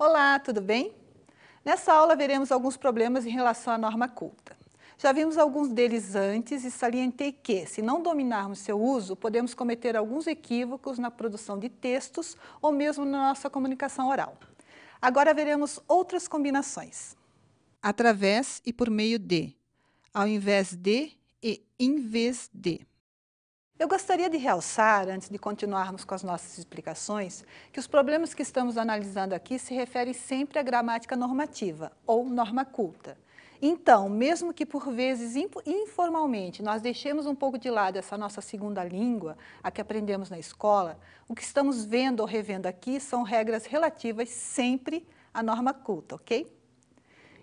Olá, tudo bem? Nessa aula veremos alguns problemas em relação à norma culta. Já vimos alguns deles antes e salientei que, se não dominarmos seu uso, podemos cometer alguns equívocos na produção de textos ou mesmo na nossa comunicação oral. Agora veremos outras combinações. Através e por meio de, ao invés de e em vez de. Eu gostaria de realçar, antes de continuarmos com as nossas explicações, que os problemas que estamos analisando aqui se referem sempre à gramática normativa, ou norma culta. Então, mesmo que por vezes informalmente nós deixemos um pouco de lado essa nossa segunda língua, a que aprendemos na escola, o que estamos vendo ou revendo aqui são regras relativas sempre à norma culta, ok?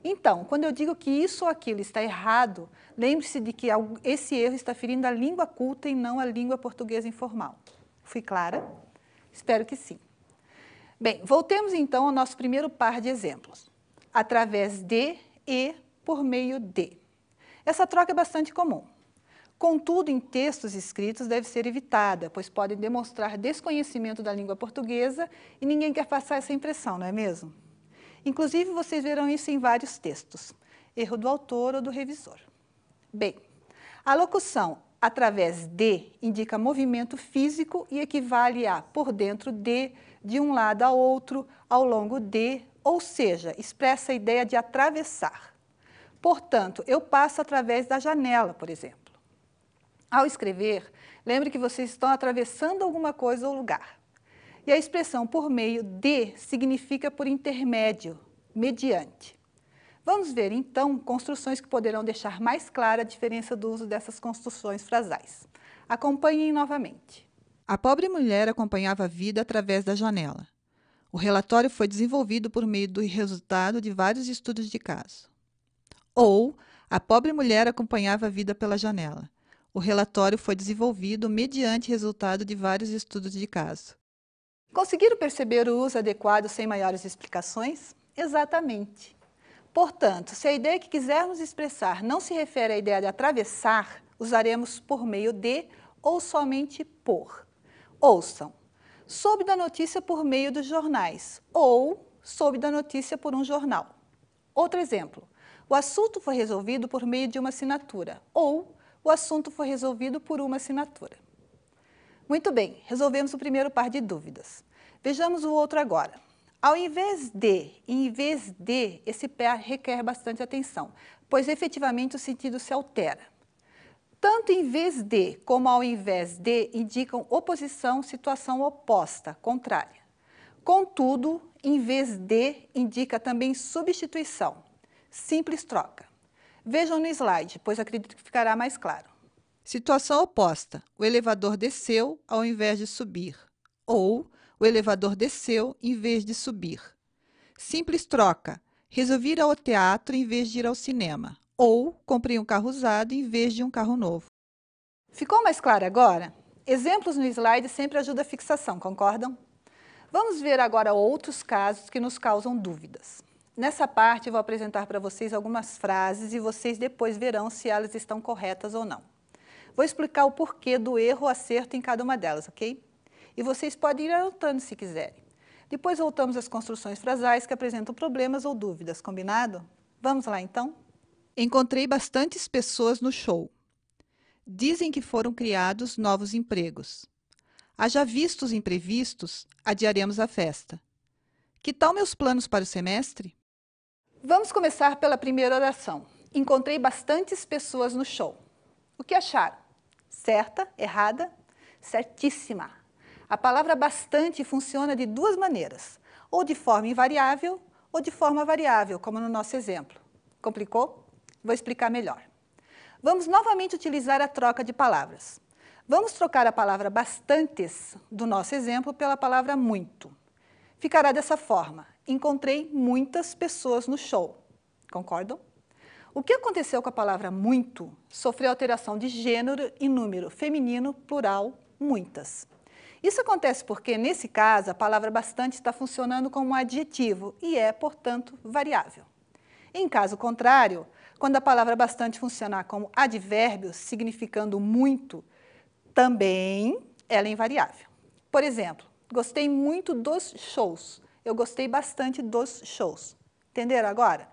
Então, quando eu digo que isso ou aquilo está errado, lembre-se de que esse erro está ferindo a língua culta e não a língua portuguesa informal. Fui clara? Espero que sim. Bem, voltemos então ao nosso primeiro par de exemplos. Através de e por meio de. Essa troca é bastante comum. Contudo, em textos escritos deve ser evitada, pois podem demonstrar desconhecimento da língua portuguesa e ninguém quer passar essa impressão, não é mesmo? Inclusive, vocês verão isso em vários textos. Erro do autor ou do revisor. Bem, a locução através de indica movimento físico e equivale a por dentro de um lado a outro, ao longo de, ou seja, expressa a ideia de atravessar. Portanto, eu passo através da janela, por exemplo. Ao escrever, lembre que vocês estão atravessando alguma coisa ou lugar. E a expressão por meio de significa por intermédio, mediante. Vamos ver, então, construções que poderão deixar mais clara a diferença do uso dessas construções frasais. Acompanhem novamente. A pobre mulher acompanhava a vida através da janela. O relatório foi desenvolvido por meio do resultado de vários estudos de caso. Ou, a pobre mulher acompanhava a vida pela janela. O relatório foi desenvolvido mediante resultado de vários estudos de caso. Conseguiram perceber o uso adequado sem maiores explicações? Exatamente. Portanto, se a ideia que quisermos expressar não se refere à ideia de atravessar, usaremos por meio de ou somente por. Ouçam, soube da notícia por meio dos jornais ou soube da notícia por um jornal. Outro exemplo, o assunto foi resolvido por meio de uma assinatura ou o assunto foi resolvido por uma assinatura. Muito bem, resolvemos o primeiro par de dúvidas. Vejamos o outro agora. Ao invés de e em vez de, esse par requer bastante atenção, pois efetivamente o sentido se altera. Tanto em vez de como ao invés de indicam oposição, situação oposta, contrária. Contudo, em vez de indica também substituição, simples troca. Vejam no slide, pois acredito que ficará mais claro. Situação oposta, o elevador desceu ao invés de subir, ou o elevador desceu em vez de subir. Simples troca, resolvi ir ao teatro em vez de ir ao cinema, ou comprei um carro usado em vez de um carro novo. Ficou mais claro agora? Exemplos no slide sempre ajudam a fixação, concordam? Vamos ver agora outros casos que nos causam dúvidas. Nessa parte eu vou apresentar para vocês algumas frases e vocês depois verão se elas estão corretas ou não. Vou explicar o porquê do erro ou acerto em cada uma delas, ok? E vocês podem ir anotando se quiserem. Depois voltamos às construções frasais que apresentam problemas ou dúvidas, combinado? Vamos lá, então? Encontrei bastantes pessoas no show. Dizem que foram criados novos empregos. Haja vistos imprevistos, adiaremos a festa. Que tal meus planos para o semestre? Vamos começar pela primeira oração. Encontrei bastantes pessoas no show. O que acharam? Certa? Errada? Certíssima. A palavra bastante funciona de duas maneiras, ou de forma invariável ou de forma variável, como no nosso exemplo. Complicou? Vou explicar melhor. Vamos novamente utilizar a troca de palavras. Vamos trocar a palavra bastantes do nosso exemplo pela palavra muito. Ficará dessa forma, encontrei muitas pessoas no show. Concordam? O que aconteceu com a palavra muito sofreu alteração de gênero e número feminino, plural, muitas. Isso acontece porque, nesse caso, a palavra bastante está funcionando como um adjetivo e é, portanto, variável. Em caso contrário, quando a palavra bastante funcionar como advérbio, significando muito, também ela é invariável. Por exemplo, gostei muito dos shows. Eu gostei bastante dos shows. Entenderam agora?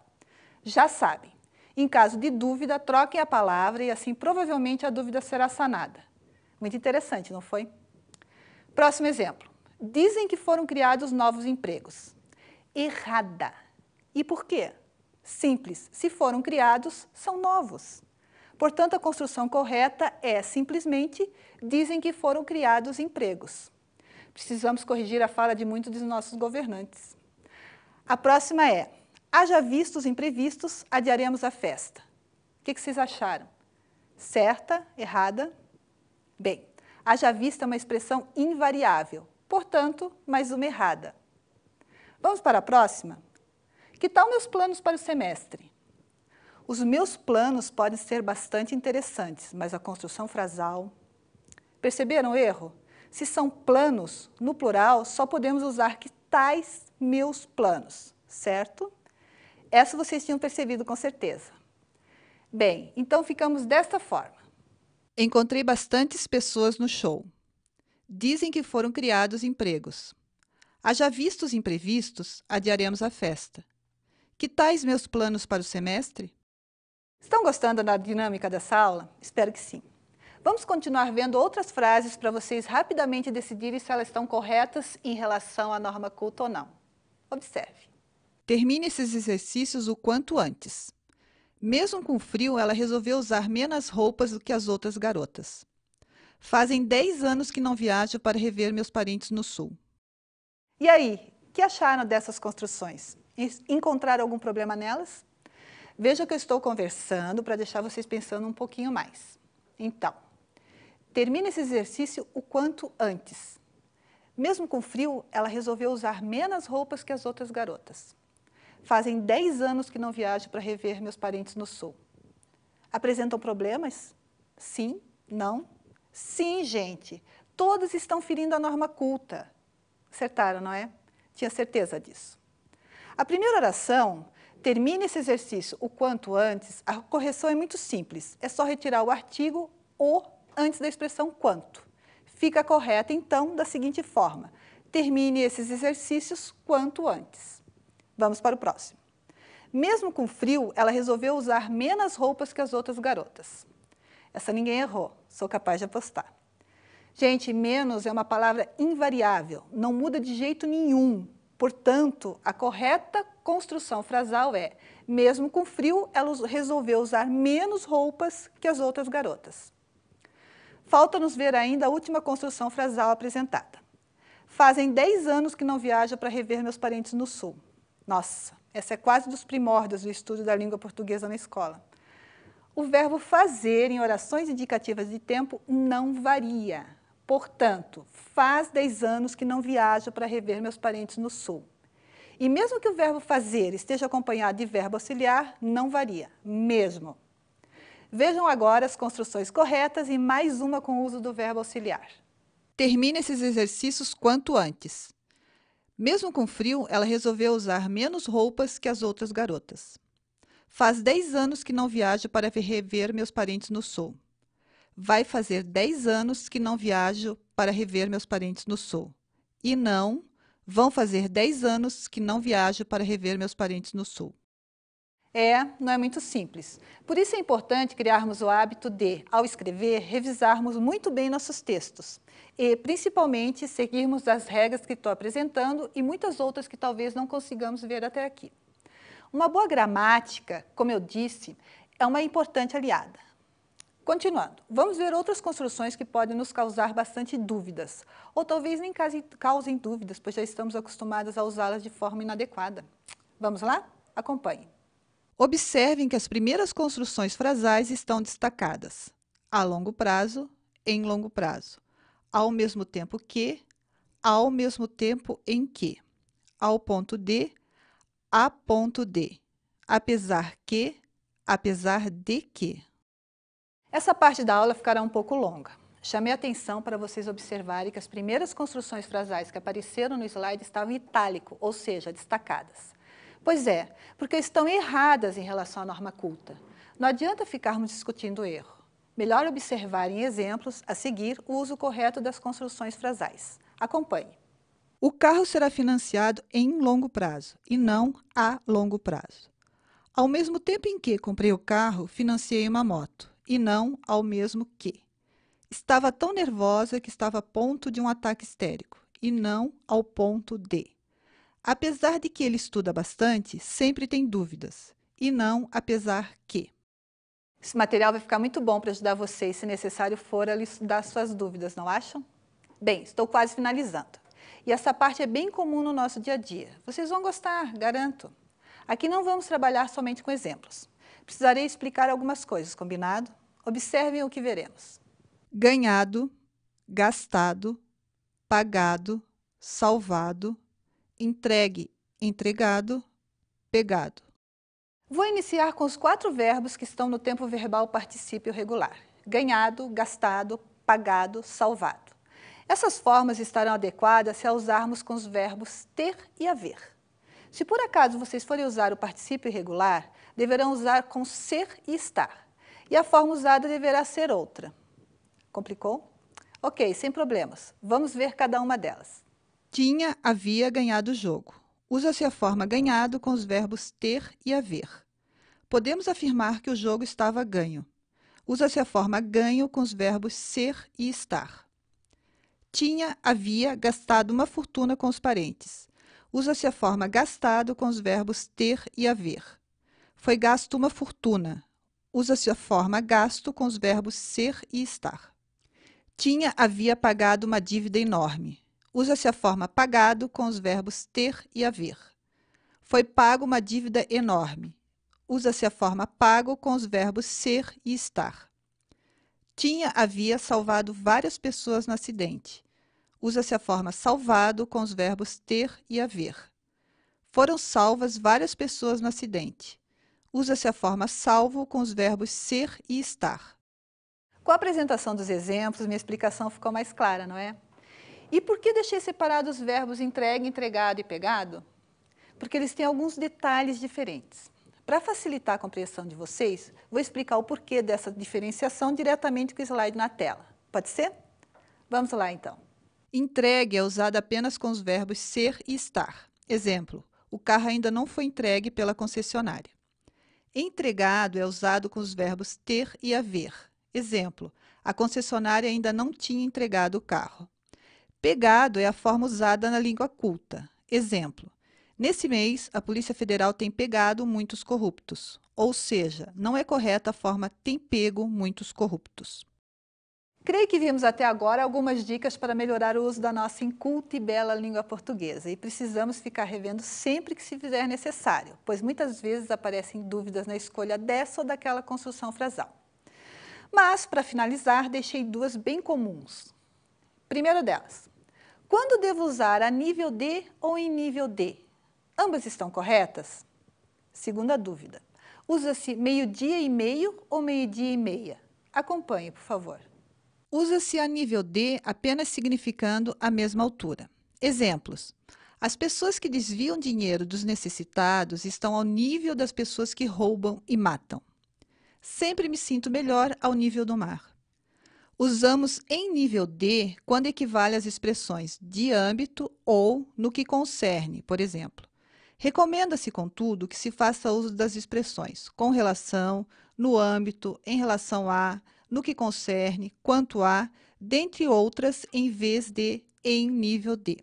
Já sabem. Em caso de dúvida, troquem a palavra e assim provavelmente a dúvida será sanada. Muito interessante, não foi? Próximo exemplo. Dizem que foram criados novos empregos. Errada. E por quê? Simples. Se foram criados, são novos. Portanto, a construção correta é simplesmente dizem que foram criados empregos. Precisamos corrigir a fala de muitos dos nossos governantes. A próxima é, haja vistos imprevistos, adiaremos a festa. O que vocês acharam? Certa? Errada? Bem, haja vista é uma expressão invariável, portanto, mais uma errada. Vamos para a próxima? Que tal meus planos para o semestre? Os meus planos podem ser bastante interessantes, mas a construção frasal... Perceberam o erro? Se são planos, no plural, só podemos usar que tais meus planos, certo? Essa vocês tinham percebido com certeza. Bem, então ficamos desta forma. Encontrei bastantes pessoas no show. Dizem que foram criados empregos. Haja vistos imprevistos, adiaremos a festa. Que tais meus planos para o semestre? Estão gostando da dinâmica dessa aula? Espero que sim. Vamos continuar vendo outras frases para vocês rapidamente decidirem se elas estão corretas em relação à norma culta ou não. Observe. Termine esses exercícios o quanto antes. Mesmo com frio, ela resolveu usar menos roupas do que as outras garotas. Fazem 10 anos que não viajo para rever meus parentes no sul. E aí, o que acharam dessas construções? Encontraram algum problema nelas? Veja que eu estou conversando para deixar vocês pensando um pouquinho mais. Então, termine esse exercício o quanto antes. Mesmo com frio, ela resolveu usar menos roupas que as outras garotas. Fazem 10 anos que não viajo para rever meus parentes no sul. Apresentam problemas? Sim? Não? Sim, gente. Todas estão ferindo a norma culta. Acertaram, não é? Tinha certeza disso. A primeira oração, termine esse exercício o quanto antes, a correção é muito simples. É só retirar o artigo o antes da expressão quanto. Fica correta, então, da seguinte forma. Termine esses exercícios quanto antes. Vamos para o próximo. Mesmo com frio, ela resolveu usar menos roupas que as outras garotas. Essa ninguém errou, sou capaz de apostar. Gente, menos é uma palavra invariável, não muda de jeito nenhum. Portanto, a correta construção frasal é, mesmo com frio, ela resolveu usar menos roupas que as outras garotas. Falta-nos ver ainda a última construção frasal apresentada. Fazem 10 anos que não viajo para rever meus parentes no sul. Nossa, essa é quase dos primórdios do estudo da língua portuguesa na escola. O verbo fazer em orações indicativas de tempo não varia. Portanto, faz 10 anos que não viajo para rever meus parentes no sul. E mesmo que o verbo fazer esteja acompanhado de verbo auxiliar, não varia, mesmo. Vejam agora as construções corretas e mais uma com o uso do verbo auxiliar. Termine esses exercícios quanto antes. Mesmo com frio, ela resolveu usar menos roupas que as outras garotas. Faz 10 anos que não viajo para rever meus parentes no sul. Vai fazer 10 anos que não viajo para rever meus parentes no sul. E não, vão fazer 10 anos que não viajo para rever meus parentes no sul. Não é muito simples. Por isso é importante criarmos o hábito de, ao escrever, revisarmos muito bem nossos textos. E, principalmente, seguirmos as regras que estou apresentando e muitas outras que talvez não consigamos ver até aqui. Uma boa gramática, como eu disse, é uma importante aliada. Continuando, vamos ver outras construções que podem nos causar bastante dúvidas, ou talvez nem causem dúvidas, pois já estamos acostumados a usá-las de forma inadequada. Vamos lá? Acompanhem. Observem que as primeiras construções frasais estão destacadas. A longo prazo, em longo prazo. Ao mesmo tempo que, ao mesmo tempo em que. Ao ponto de, a ponto de. Apesar que, apesar de que. Essa parte da aula ficará um pouco longa. Chamei a atenção para vocês observarem que as primeiras construções frasais que apareceram no slide estavam em itálico, ou seja, destacadas. Pois é, porque estão erradas em relação à norma culta. Não adianta ficarmos discutindo o erro. Melhor observar em exemplos, a seguir, o uso correto das construções frasais. Acompanhe. O carro será financiado em longo prazo e não a longo prazo. Ao mesmo tempo em que comprei o carro, financiei uma moto e não ao mesmo que. Estava tão nervosa que estava a ponto de um ataque histérico e não ao ponto de. Apesar de que ele estuda bastante, sempre tem dúvidas e não apesar que. Esse material vai ficar muito bom para ajudar vocês, se necessário for, a estudar suas dúvidas, não acham? Bem, estou quase finalizando. E essa parte é bem comum no nosso dia a dia. Vocês vão gostar, garanto. Aqui não vamos trabalhar somente com exemplos. Precisarei explicar algumas coisas, combinado? Observem o que veremos. Ganhado, gastado, pagado, salvado, entregue, entregado, pegado. Vou iniciar com os 4 verbos que estão no tempo verbal particípio regular. Ganhado, gastado, pagado, salvado. Essas formas estarão adequadas se a usarmos com os verbos ter e haver. Se por acaso vocês forem usar o particípio irregular, deverão usar com ser e estar. E a forma usada deverá ser outra. Complicou? Ok, sem problemas. Vamos ver cada uma delas. Tinha, havia ganhado o jogo. Usa-se a forma ganhado com os verbos ter e haver. Podemos afirmar que o jogo estava ganho. Usa-se a forma ganho com os verbos ser e estar. Tinha, havia gastado uma fortuna com os parentes. Usa-se a forma gastado com os verbos ter e haver. Foi gasto uma fortuna. Usa-se a forma gasto com os verbos ser e estar. Tinha, havia pagado uma dívida enorme. Usa-se a forma pagado com os verbos ter e haver. Foi pago uma dívida enorme. Usa-se a forma pago com os verbos ser e estar. Tinha, havia salvado várias pessoas no acidente. Usa-se a forma salvado com os verbos ter e haver. Foram salvas várias pessoas no acidente. Usa-se a forma salvo com os verbos ser e estar. Com a apresentação dos exemplos, minha explicação ficou mais clara, não é? E por que deixei separados os verbos entregue, entregado e pegado? Porque eles têm alguns detalhes diferentes. Para facilitar a compreensão de vocês, vou explicar o porquê dessa diferenciação diretamente com o slide na tela. Pode ser? Vamos lá, então. Entregue é usado apenas com os verbos ser e estar. Exemplo, o carro ainda não foi entregue pela concessionária. Entregado é usado com os verbos ter e haver. Exemplo, a concessionária ainda não tinha entregado o carro. Pegado é a forma usada na língua culta. Exemplo, nesse mês, a Polícia Federal tem pegado muitos corruptos. Ou seja, não é correta a forma tem pego muitos corruptos. Creio que vimos até agora algumas dicas para melhorar o uso da nossa inculta e bela língua portuguesa e precisamos ficar revendo sempre que se fizer necessário, pois muitas vezes aparecem dúvidas na escolha dessa ou daquela construção frasal. Mas, para finalizar, deixei 2 bem comuns. Primeira delas, quando devo usar a nível de ou em nível de? Ambas estão corretas? Segunda dúvida, usa-se meio-dia e meio ou meio-dia e meia? Acompanhe, por favor. Usa-se a nível de apenas significando a mesma altura. Exemplos. As pessoas que desviam dinheiro dos necessitados estão ao nível das pessoas que roubam e matam. Sempre me sinto melhor ao nível do mar. Usamos em nível de quando equivale às expressões de âmbito ou no que concerne, por exemplo. Recomenda-se, contudo, que se faça uso das expressões com relação, no âmbito, em relação a, no que concerne, quanto a, dentre outras, em vez de em nível de.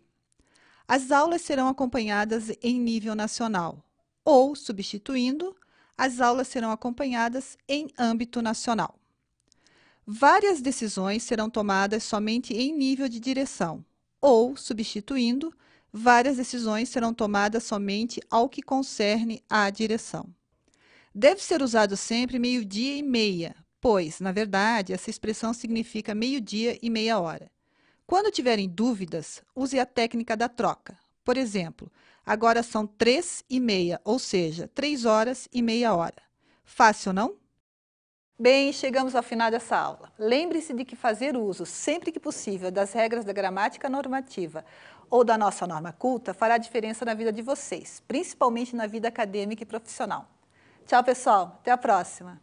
As aulas serão acompanhadas em nível nacional, ou, substituindo, as aulas serão acompanhadas em âmbito nacional. Várias decisões serão tomadas somente em nível de direção, ou, substituindo, várias decisões serão tomadas somente ao que concerne à direção. Deve ser usado sempre meio-dia e meia, pois, na verdade, essa expressão significa meio-dia e meia hora. Quando tiverem dúvidas, use a técnica da troca. Por exemplo, agora são 3h30, ou seja, 3 horas e meia hora. Fácil, não? Bem, chegamos ao final dessa aula. Lembre-se de que fazer uso, sempre que possível, das regras da gramática normativa ou da nossa norma culta fará diferença na vida de vocês, principalmente na vida acadêmica e profissional. Tchau, pessoal. Até a próxima.